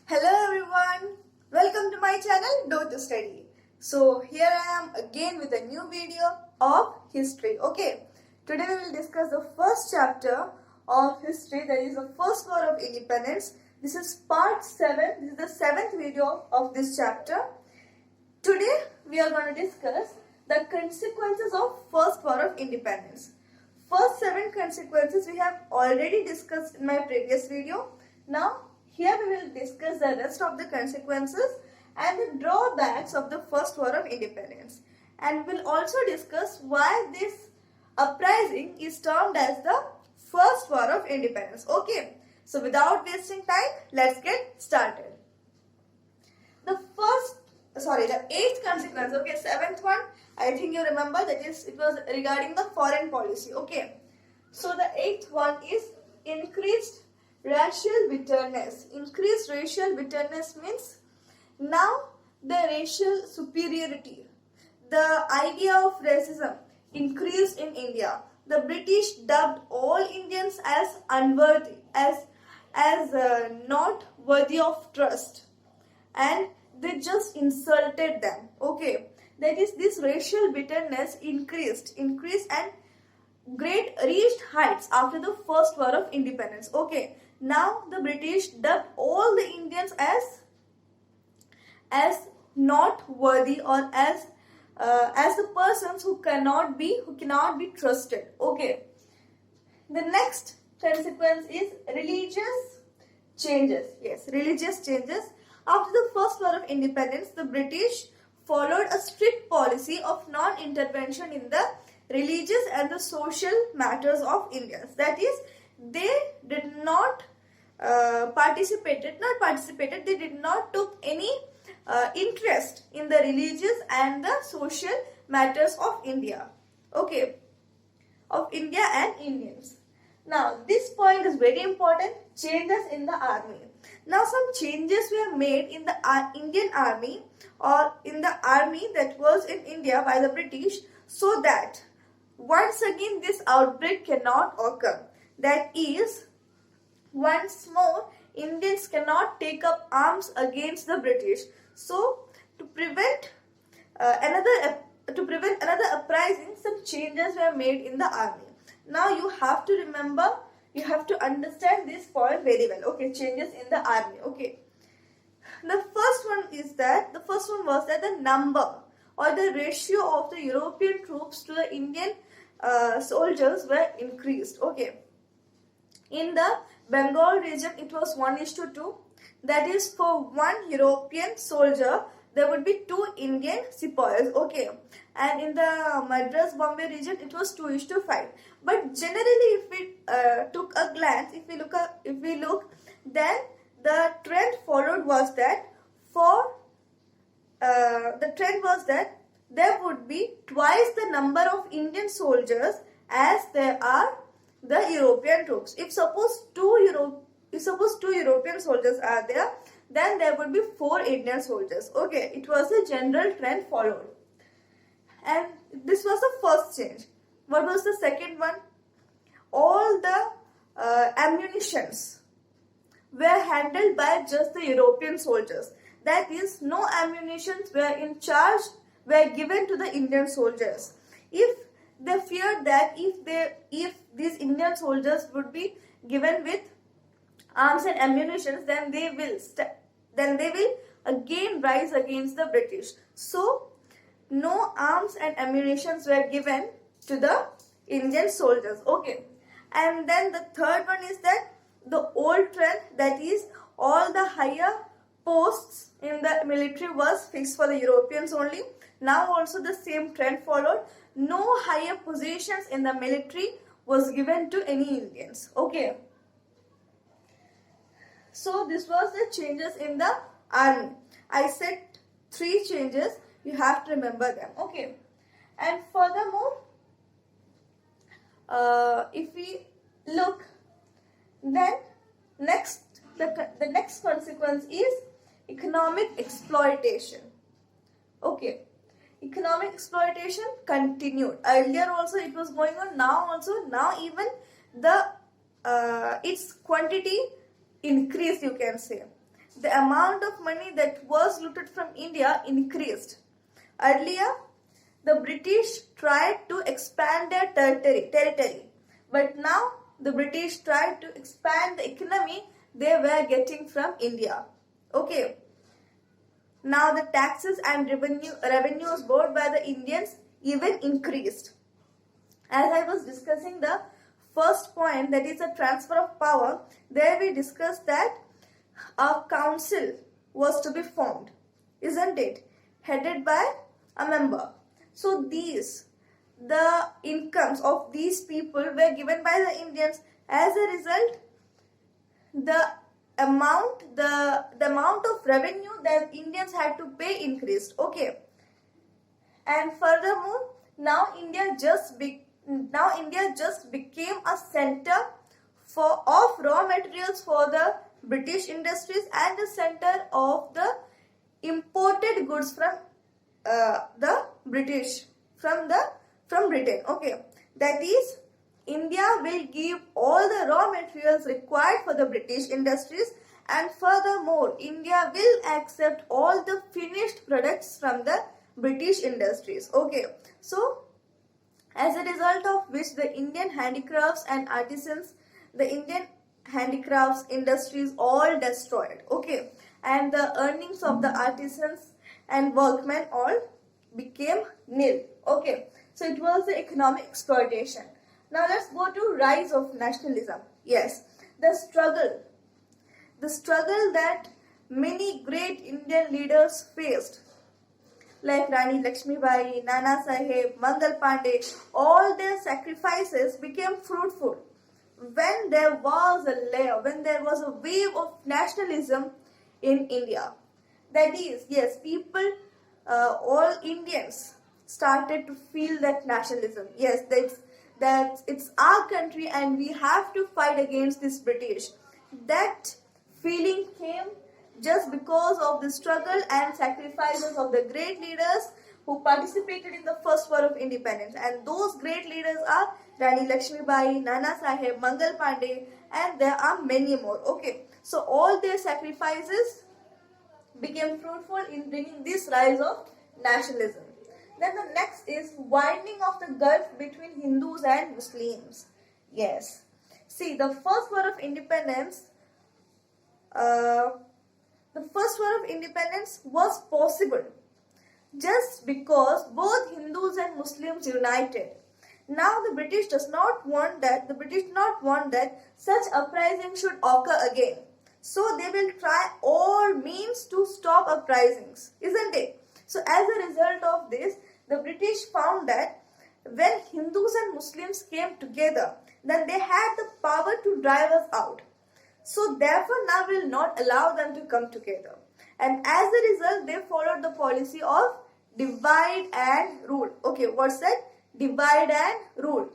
Hello everyone, welcome to my channel Do to Study. So here I am again with a new video of history. Okay, today we will discuss the first chapter of history, that is the first war of independence. This is part 7, this is the 7th video of this chapter. Today we are going to discuss the consequences of first war of independence. First 7 consequences we have already discussed in my previous video. Now here we will discuss the rest of the consequences and the drawbacks of the first war of independence. And we will also discuss why this uprising is termed as the first war of independence. Okay, so without wasting time, let's get started. The 8th consequence, okay, 7th one, I think you remember, that is, it was regarding the foreign policy. Okay, so the 8th one is increased racial bitterness. Increased racial bitterness means now the racial superiority, the idea of racism increased in India. The British dubbed all Indians as unworthy, as not worthy of trust, and they just insulted them. Okay, that is, this racial bitterness increased and reached heights after the first war of independence. Okay, now the British dubbed all the Indians as not worthy, or as the persons who cannot be trusted. Okay, the next consequence is religious changes. Yes, religious changes. After the first war of independence, the British followed a strict policy of non-intervention in the religious and the social matters of Indians. That is, they did not they did not took any interest in the religious and the social matters of India. Okay, of India and Indians. Now, this point is very important, changes in the army. Now, some changes were made in the Indian army, or in the army that was in India by the British, so that once again this outbreak cannot occur. That is, once more Indians cannot take up arms against the British. So, to prevent another uprising, some changes were made in the army. Now you have to remember, you have to understand this point very well. Okay, changes in the army. Okay, the first one was that the number or the ratio of the European troops to the Indian soldiers were increased. Okay, in the Bengal region it was 1:2. That is, for one European soldier there would be 2 Indian sepoys. Okay, and in the Madras Bombay region it was 2:5. But generally, if we took a glance, if we look, then the trend followed was that there would be twice the number of Indian soldiers as there are the European troops. If suppose two European soldiers are there, then there would be 4 Indian soldiers. Okay, it was a general trend followed. And this was the first change. What was the second one? All the ammunitions were handled by just the European soldiers. That is, no ammunitions were given to the Indian soldiers. If they feared that if these Indian soldiers would be given with arms and ammunitions, then they will again rise against the British. So no arms and ammunitions were given to the Indian soldiers. Okay, and then the third one is that the old trend, that is, all the higher posts in the military was fixed for the Europeans only. Now also the same trend followed. No higher positions in the military was given to any Indians. Okay, so this was the changes in the army. I said 3 changes. You have to remember them. Okay, and furthermore, if we look, then the next consequence is economic exploitation. Okay, economic exploitation continued. Earlier also it was going on. Now even the its quantity increased, you can say. the amount of money that was looted from India increased. Earlier, the British tried to expand their territory, but now the British tried to expand the economy they were getting from India. Okay. Now the taxes and revenues brought by the Indians even increased. As I was discussing the first point, that is the transfer of power, there we discussed that a council was to be formed, isn't it? Headed by a member. So the incomes of these people were given by the Indians. As a result, the amount of revenue that Indians had to pay increased. Okay. And furthermore, now India just became a center of raw materials for the British industries and the center of the imported goods from the British from Britain. Okay, that is, India will give all the raw materials required for the British industries, and furthermore, India will accept all the finished products from the British industries. Okay, so as a result of which the Indian handicrafts and artisans, the Indian handicrafts industries all destroyed. Okay, and the earnings of the artisans and workmen all became nil. Okay, so it was the economic exploitation. Now let's go to rise of nationalism. Yes, the struggle that many great Indian leaders faced, like Rani Lakshmibai, Nana Saheb, Mangal Pandey, all their sacrifices became fruitful when there was a wave of nationalism in India. That is, yes, people, all Indians started to feel that nationalism. Yes, that it's our country and we have to fight against this British. That feeling came just because of the struggle and sacrifices of the great leaders who participated in the first war of independence. And those great leaders are Rani Lakshmibai, Nana Saheb, Mangal Pandey, and there are many more. Okay, so all their sacrifices became fruitful in bringing this rise of nationalism. Then the next is widening of the gulf between Hindus and Muslims. Yes. See, the first war of independence was possible just because both Hindus and Muslims united. Now the British does not want that. The British do not want that such uprising should occur again. So they will try all means to stop uprisings, isn't it? So as a result of this, the British found that when Hindus and Muslims came together, then they had the power to drive us out. So therefore now we will not allow them to come together. And as a result, they followed the policy of divide and rule. Okay, what's that? Divide and rule.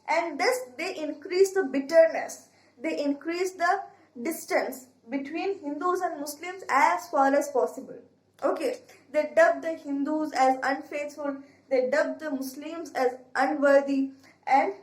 And thus they increased the bitterness. They increased the distance between Hindus and Muslims as far as possible. Okay, they dubbed the Hindus as unfaithful, they dubbed the Muslims as unworthy, and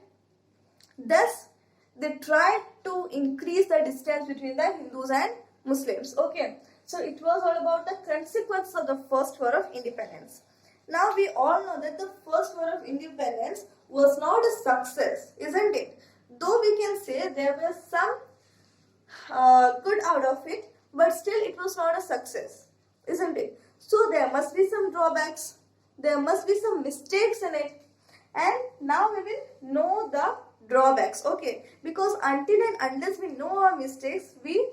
thus they tried to increase the distance between the Hindus and Muslims. Okay, so it was all about the consequences of the first war of independence. Now we all know that the first war of independence was not a success, isn't it? Though we can say there was some good out of it, but still it was not a success, isn't it? So there must be some drawbacks, there must be some mistakes in it, and now we will know the drawbacks. Okay, because until and unless we know our mistakes, we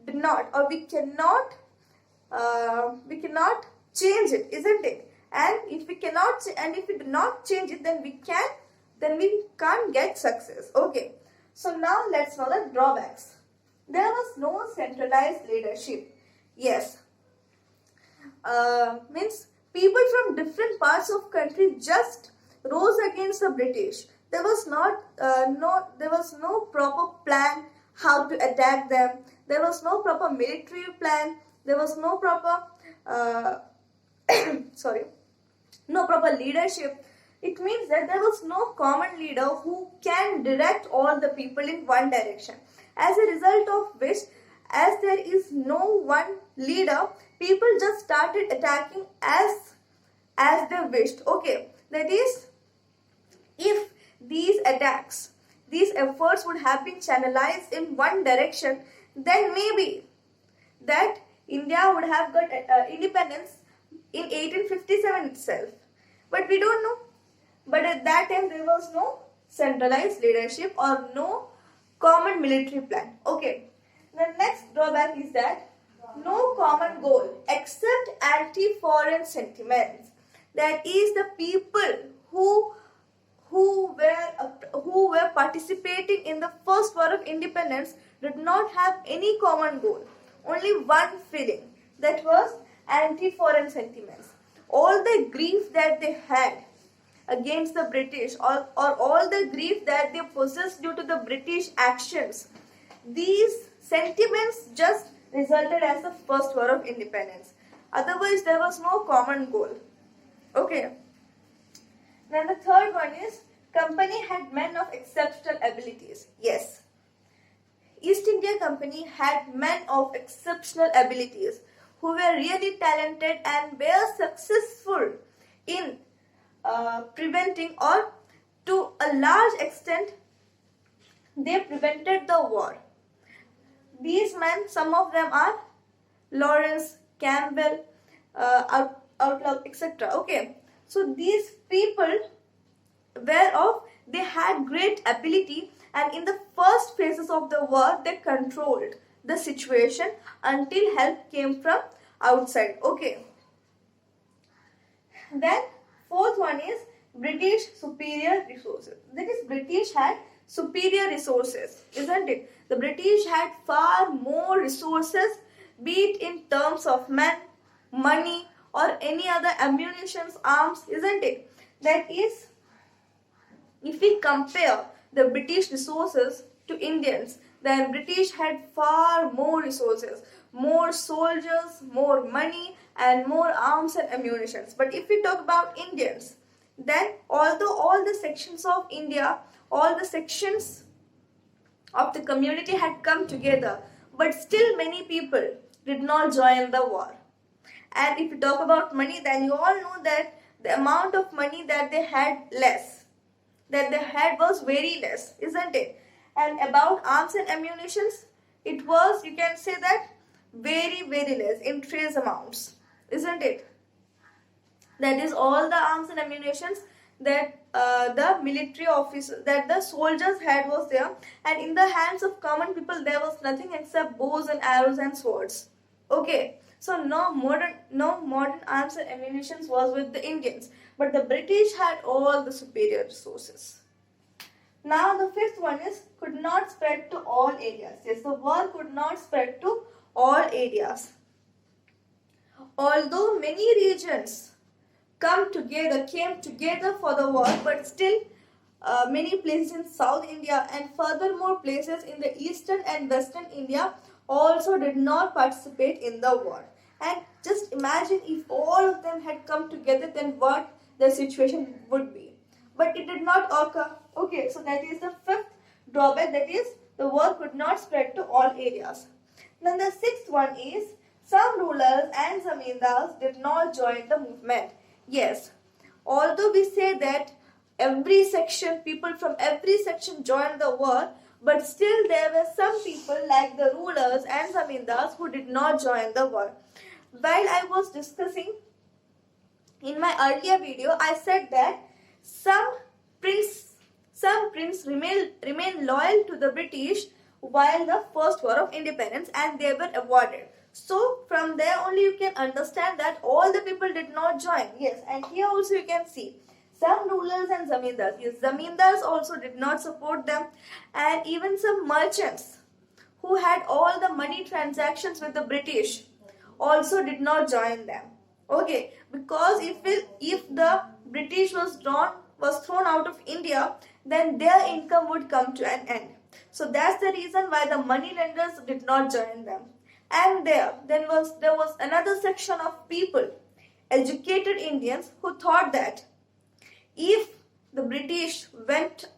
do not, or we cannot change it, isn't it? And if we cannot, and if we do not change it, then we can't get success. Okay, so now let's know the drawbacks. There was no centralized leadership. Yes, means people from different parts of country just rose against the British. There was no proper plan how to attack them. There was no proper military plan. There was no proper no proper leadership. It means that there was no common leader who can direct all the people in one direction. As a result of which, as there is no one leader, people just started attacking as they wished. Okay, that is, if these attacks, these efforts would have been channelized in one direction, then maybe that India would have got independence in 1857 itself. But we don't know. But at that time there was no centralized leadership or no common military plan. Okay. The next drawback is that no common goal except anti-foreign sentiments. That is, the people who were participating in the first war of independence did not have any common goal. Only one feeling, that was anti-foreign sentiments. All the grief that they had against the British, or all the grief that they possessed due to the British actions, these sentiments just resulted as the first war of independence. Otherwise, there was no common goal. Okay. Then the third one is, company had men of exceptional abilities. Yes. East India Company had men of exceptional abilities who were really talented and were successful in preventing, or to a large extent, they prevented the war. These men, some of them are Lawrence, Campbell, Outlaw, etc. Okay, so these people they had great ability, and in the first phases of the war, they controlled the situation until help came from outside. Okay. Then fourth one is British superior resources. That is, British had superior resources, isn't it? The British had far more resources, be it in terms of men, money, or any other ammunitions, arms, isn't it? That is, if we compare the British resources to Indians, then British had far more resources, more soldiers, more money, and more arms and ammunitions. But if we talk about Indians, then although all the sections of India, all the sections of the community had come together, but still many people did not join the war. And if you talk about money, then you all know that the amount of money that they had was very less, isn't it? And about arms and ammunitions, it was, you can say that, very, very less in trace amounts, isn't it? That is, all the arms and ammunitions that the military officers, that the soldiers had, was there, and in the hands of common people there was nothing except bows and arrows and swords. Okay, so no modern arms and ammunitions was with the Indians, but the British had all the superior resources. Now the fifth one is, could not spread to all areas. Yes, the war could not spread to all areas. Although many regions came together for the war, but still many places in South India and furthermore places in the eastern and western India also did not participate in the war. And just imagine if all of them had come together, then what the situation would be. But it did not occur. Okay, so that is the fifth drawback, that is, the war could not spread to all areas. Then the sixth one is, some rulers and zamindars did not join the movement. Yes, although we say that people from every section joined the war, but still there were some people like the rulers and zamindars who did not join the war. While I was discussing in my earlier video, I said that some prince remained loyal to the British while the first war of independence, and they were awarded. So from there only you can understand that all the people did not join. Yes, and here also you can see some rulers and zamindars. Yes, zamindars also did not support them, and even some merchants who had all the money transactions with the British also did not join them. Okay, because if the British was thrown out of India, then their income would come to an end. So that's the reason why the money lenders did not join them. And there was another section of people, educated Indians, who thought that if the British left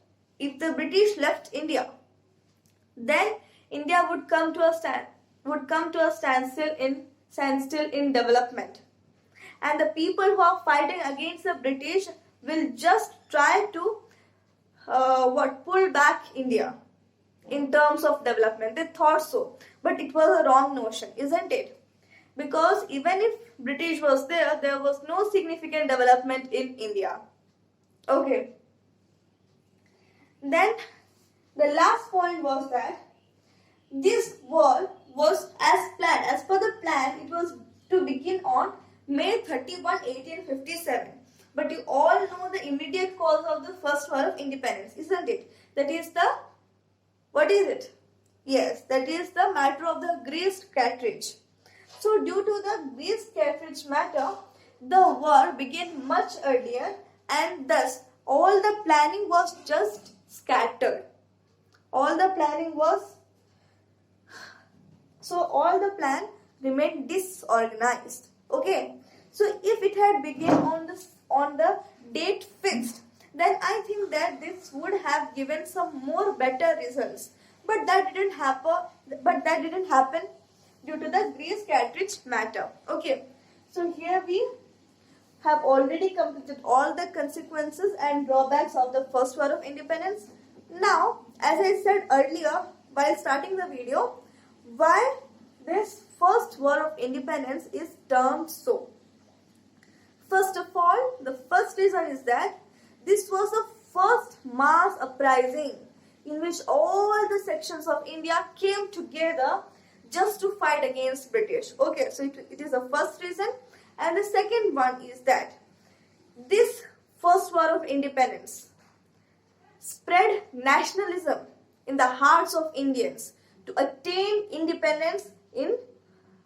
India, then India would come to a standstill in stand still in development. And the people who are fighting against the British will just try to pull back India in terms of development. They thought so, but it was a wrong notion, isn't it? Because even if British was there was no significant development in India. Okay. Then the last point was that this war was as planned. As per the plan, it was to begin on May 31, 1857. But you all know the immediate cause of the first war of independence, isn't it? That is the, what is it? Yes, that is the matter of the greased cartridge. So due to the greased cartridge matter, the war began much earlier, and thus all the planning was just scattered. All the plan remained disorganized. Okay. So if it had begun on the date fixed, then I think that this would have given some more better results. But that didn't happen due to the grease cartridge matter. Okay. So here we have already completed all the consequences and drawbacks of the first war of independence. Now, as I said earlier while starting the video, why this first war of independence is termed so. First of all, the first reason is that this was the first mass uprising in which all the sections of India came together just to fight against British. Okay, so it is the first reason. And the second one is that this first war of independence spread nationalism in the hearts of Indians to attain independence in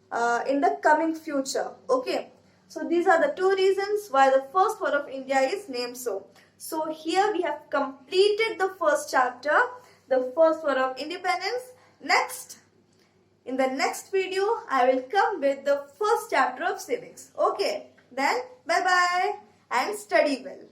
the coming future. Okay. So these are the two reasons why the first war of India is named so. So here we have completed the first chapter, the first war of independence. In the next video, I will come with the first chapter of civics. Okay, then bye bye and study well.